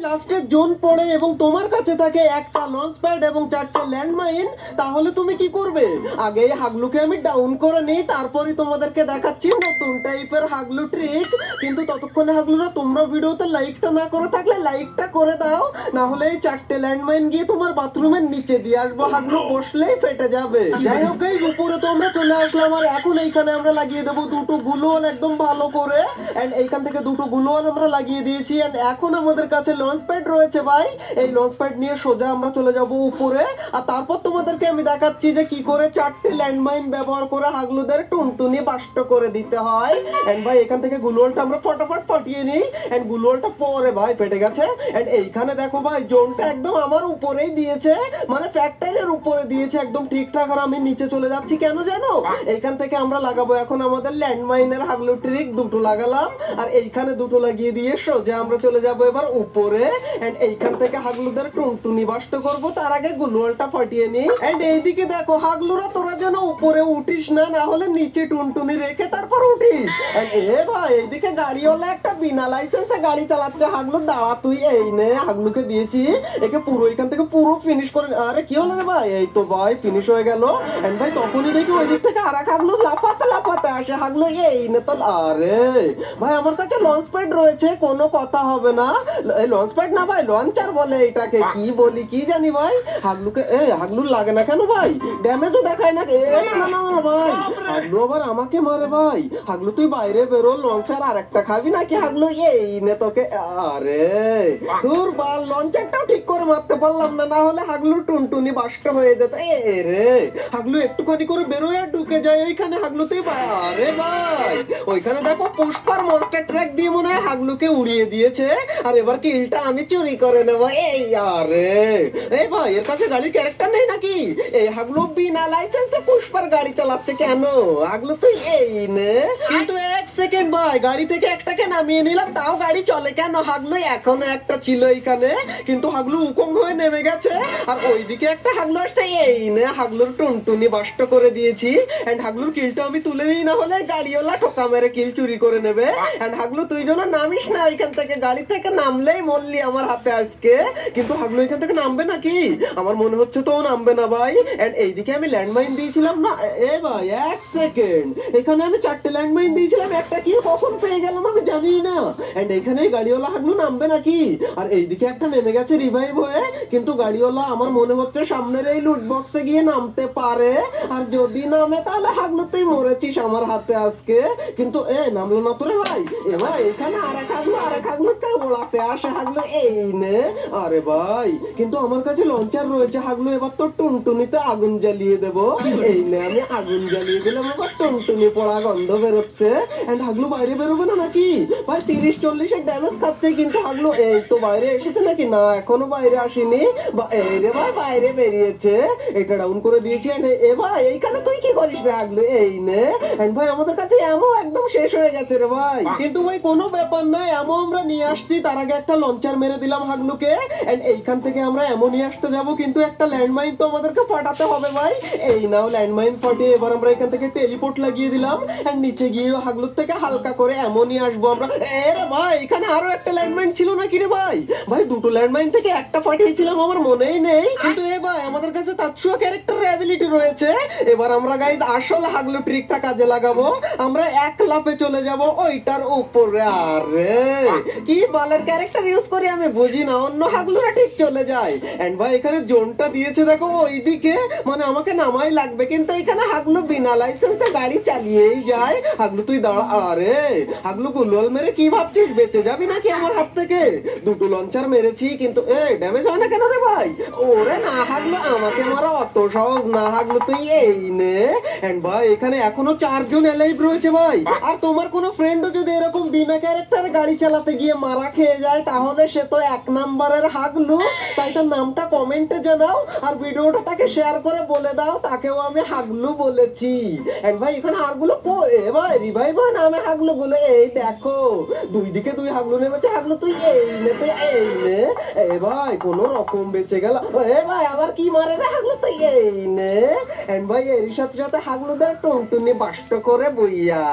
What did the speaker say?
লাস্টে জোন পড়ে এবং তোমার কাছে থাকে একটা লঞ্চ প্যাড এবং 4টে ল্যান্ডমাইন, তাহলে তুমি কি করবে? আগে এই হাগলুকে আমি ডাউন করে নিই, তারপরে তোমাদেরকে দেখাচ্ছি নতুন টাইপের হাগলু ট্রিক। কিন্তু ততক্ষণে হাগলুরা তোমরা ভিডিওতে লাইকটা না করে থাকলে লাইকটা করে দাও, না হলে এই 4টে ল্যান্ডমাইন গিয়ে তোমার বাথরুমের নিচে দিয়ে আসবো, হাগলু বসলেই ফেটে যাবে। যাই হোক গাইস, উপরে তো আমরা চলে আসলাম আর এখন এইখানে আমরা লাগিয়ে দেবো দুটো গুলোল একদম ভালো করে। এন্ড এইখান থেকে দুটো গুলোল আমরা লাগিয়ে দিয়েছি। এন্ড এখন আমাদের কাছে লঞ্চ প্যাড রয়েছে ভাই, এই লঞ্চ প্যাড নিয়ে সোজা আমরা চলে যাব উপরে। আর তারপর তোমাদেরকে আমি দেখাচ্ছি যে কি করে 4টে ল্যান্ডমাইন ব্যবহার করে হাগলুদের টুনটুনি বাষ্ট করে দিতে হয়। এন্ড ভাই এখান থেকে গুলোলটা আমরা ফটাফট ফাটিয়ে নিই। এন্ড গুলোলটা পরে ভাই পেটে গেছে। এন্ড এইখানে দেখো ভাই জোনটা একদম আমার উপরেই দিয়েছে, মানে ফ্যাক্টরির উপরে দিয়েছে একদম ঠিকঠাক। আর আমি নিচে চলে যাচ্ছি কেন জানো? এইখান থেকে আমরা লাগাবো এখন আমাদের ল্যান্ডমাইনের হাগলু ট্রিক। দুটো লাগালাম আর এইখানে দুটো লাগিয়ে দিয়ে সোজা আমরা চলে যাব এবার উপরে। এন্ড এইখান থেকে হাগলুদের টুনটুনি বাষ্ট করব, তার আগে গুলোলটা ফাটিয়ে নি। এন্ড এইদিকে দেখো হাগলুরা, তোরা যেন উপরে উঠিস না, না হলে নিচে টুনটুনি রেখে তারপর উঠিস। এন্ড এ ভাই এইদিকে গাড়িওয়ালা একটা বিনা লাইসেন্সে গাড়ি চালাচ্ছে। হাগলু দাঁড়া, তুই এই নে, হাগলুকে দিয়েছি, একে পুরো এখান থেকে পুরো ফিনিশ করে। আরে কি হলো রে ভাই? এই তো ভাই ফিনিশ হয়ে গেল। এন্ড ভাই তখনই দেখি ওই দিক থেকে আরেক হাগলু লাফাতে লাফাতে আসে। হাগলু এই নে তো। আরে ভাই আমার কাছে লঞ্চ প্যাড রয়েছে, কোনো কথা হবে না। এই লঞ্চ প্যাড না ভাই, লঞ্চার বলে এটাকে, কি বলি কি জানি ভাই। হাগলুকে হাগলুর লাগে না কেন ভাই? ড্যামেজও দেখায় না। না না না না ভাই, হাগলু আবার আমাকে মারে ভাই। হাগলু তুই বাইরে বেরো, লঞ্চার আর একটা খাবি নাকি? হাগলু এই নে তোকে। আরে দূর বাল, লঞ্চারটাও ঠিক করে মারতে পারলাম না, না হলে হাগলু টুনটুনি বাষ্ট হয়ে যেত। রে হাগলু একটুখানি করে বেরোয় আর ঢুকে যায় ওইখানে। হাগলুতেই আরে ভাই ওইখানে দেখো পুষ্পার মনস্টার ট্র্যাক দিয়ে মনে হয় হাগলুকে উড়িয়ে দিয়েছে। আর এবার কিলটা আমি চুরি করে নেবো। এই আরে এই ভাই, এর কাছে গাড়ির ক্যারেক্টার নেই নাকি? এই হাগলু বিনা লাইসেন্সে পুষ্পার গাড়ি চালাচ্ছে কেন? হাগলু তুই এই নে। কিন্তু এক সেকেন্ড ভাই, গাড়ি থেকে একটাকে নামিয়ে নিলাম, তাও গাড়ি চলে কেন? হাগলু এখনো একটা ছিল এইখানে, কিন্তু হাগলু উকং হয়ে নেমে গেছে। আর ওইদিকে একটা হাগলু আসছে। এই নে, হাগলুর টুনটুনি বাষ্ট করে দিয়েছি। এন্ড হাগলুর কিলটা আমি তুলে নিই, না হলে গাড়িওয়ালা ঠোকা মেরে কিল চুরি করে নেবে। এন্ড হাগলু তুই যেন নামিস না এখান থেকে, গাড়ি থেকে নামলেই মরলি আমার হাতে আজকে। কিন্তু হাগলু এখান থেকে নামবে নাকি? আমার মনে হচ্ছে তো ও নামবে না ভাই। এন্ড এইদিকে আমি ল্যান্ডমাইন দিয়েছিলাম না। এ ভাই এক সেকেন্ড, এখানে আমি 4টে ল্যান্ডমাইন দিয়েছিলাম, একটা কি কখন পেয়ে গেলাম আমি জানি না। এন্ড এখানে গাড়িওয়ালা হাগলু নামবে নাকি? আর এইদিকে একটা নেমে গেছে রিভাইভ হয়ে, কিন্তু গাড়িওয়ালা আমার মনে হচ্ছে সামনের এই লুট বক্সে গিয়ে নামতে পারে। আর যদি নামে তাহলে হাগলু তুই মরেছিস আমার হাতে আজকে। কিন্তু নামলো না তো রে ভাই। এ ভাই এখানে আরেক হাগলুকে ওড়াতে আসে। হাগলু এই নে। আরে ভাই কিন্তু আমার কাছে লঞ্চার রয়েছে। হাগলু এবার তো টুনটুনিতে আগুন জ্বালিয়ে দেবো। এই নে, আমি আগুন জ্বালিয়ে দিলাম, আবার টুনটুনি পোড়া গন্ধ বেরোচ্ছে। এন্ড হাগলু বাইরে বেরোবে না নাকি? ভাই 30-40 ড্যামেজ খাচ্ছে, কিন্তু হাগলু এই তো বাইরে এসেছে নাকি? না এখনো বাইরে আসেনি। এই রে ভাই বাইরে বেরিয়েছে। এটা ডাউন করে দিয়েছি। এ ভাই এইখানে তুই কি করিস রে হাগলু? এই নে। এন্ড ভাই আমাদের কাছে এমো একদম শেষ হয়ে গেছে রে ভাই। কিন্তু ভাই কোনো ব্যাপার না, এমো আমরা নিয়ে আসছি। তার আগে একটা লঞ্চার মেরে দিলাম হাগলুকে। এন্ড এইখান থেকে আমরা এমো নিয়ে আসতে যাবো, কিন্তু একটা ল্যান্ডমাইন তো আমাদেরকে ফাটাতে হবে ভাই। এই নাও ল্যান্ডমাইন ফাটিয়ে এবার আমরা এখান থেকে টেলিপোর্ট লাগিয়ে দিলাম। এন্ড নিচে গিয়ে হাগলুর থেকে হালকা করে এমো নিয়ে আসবো আমরা। রে ভাই এখানে আরো একটা ল্যান্ডমাইন ছিল নাকি রে ভাই? ভাই দুটো ল্যান্ডমাইন থেকে একটা ফাটিয়েছিলাম আমার মনেই নেই। কিন্তু ভাই আমাদের কাছে তাৎসুয়া ক্যারেক্টার অ্যাবিলিটি রয়েছে। এবার আমরা গাইজ আসল হাগলু ট্রিকটা কাজে লাগাবো। আমরা এক লাফে চলে যাব ওইটার উপরে। আরে কি বালের ক্যারেক্টার ইউজ করি আমি বুঝি না, অন্য হাগলুরা ঠিক চলে যায়। এন্ড ভাই এখানে জোনটা দিয়েছে দেখো ওইদিকে, মানে আমাকে নামাই লাগবে, কিন্তু এখানে হাগলু বিনা লাইসেন্সে গাড়ি চালিয়েই যায়। হাগলু তুই দাঁড়া। আরে হাগলু গুলোল মেরে কি ভাবছিস বেঁচে যাবি নাকি আমার হাত থেকে? দুটো লঞ্চার মেরেছি, কিন্তু ড্যামেজ হয় না কেন রে ভাই? ওরে না হাগলু, আমাকে মারা অত সহজ না। হাগলু তুই এই নে। এন্ড ভাই এখানে এখনো 4জন এলাইভ রয়েছে ভাই। আর তোমার কোনো ফ্রেন্ডও যদি এরকম বিনা ক্যারেক্টার গাড়ি চালাতে গিয়ে মারা খেয়ে যায়, তাহলে সে তো 1 নাম্বারের হাগলু। তাই তার নামটা কমেন্টে জানাও আর ভিডিওটা তাকে শেয়ার করে বলে দাও তাকেও আমি হাগলু বলেছি। এন্ড ভাই এখানে আরগুলো ভাই রিভাইভ হয় না, আমি হাগলু গুলো এই দেখো দুই দিকে দুই হাগলু নেমেছে। হাগলু তুই এই নে, তুই এই নে। ভাই কোনো রকম বেঁচে গেল। ভাই আবার কি মারে রে হাগলু তুই এই নে। এন্ড ভাই এর সাথে সাথে হাগলুদের টুনটুনি বাষ্ট করে বইয়া।